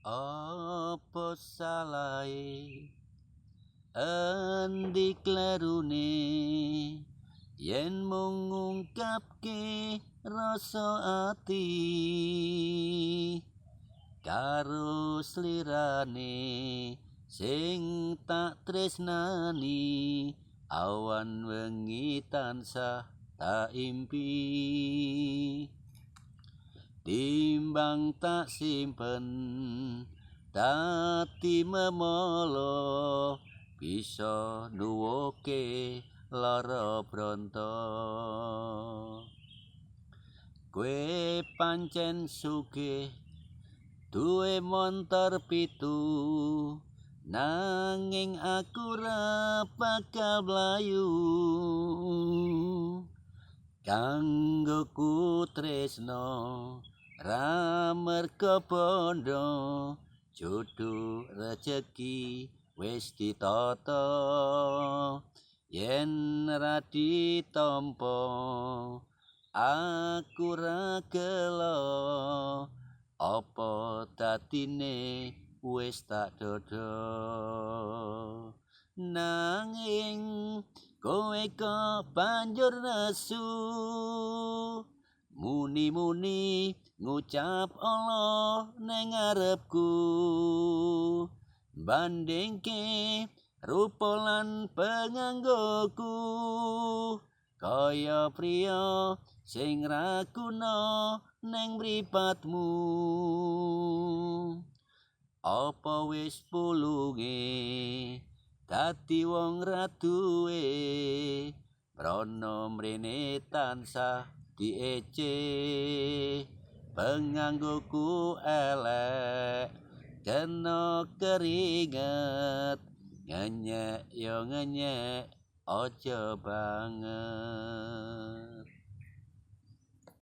Apa salahe endi klerune yen mung ngungkapke rasa ati karo slirane sing tak tresnani awan wengi tansah tak impi timbang tak simpen dadi memolo bisa nuwuke lara bronto kowe pancen sugih duwe montor 7 nanging aku ra bakal mlayu kanggo ku tresno ra merga bondo jodoh rejeki wis ditata yen ra ditampa aku ra gelo apa dadine wis tak dodo nanging kowe kok banjur nesu muni-muni ngucap Allah neng ngarepku bandingke rupa lan penganggoku kaya priya sing ra guna neng mripatmu apa wis pulunge dadi wong ra duwe mrana mrene tansah diece penganggoku elek kena keringet ngenyek yo ngenyek aja banget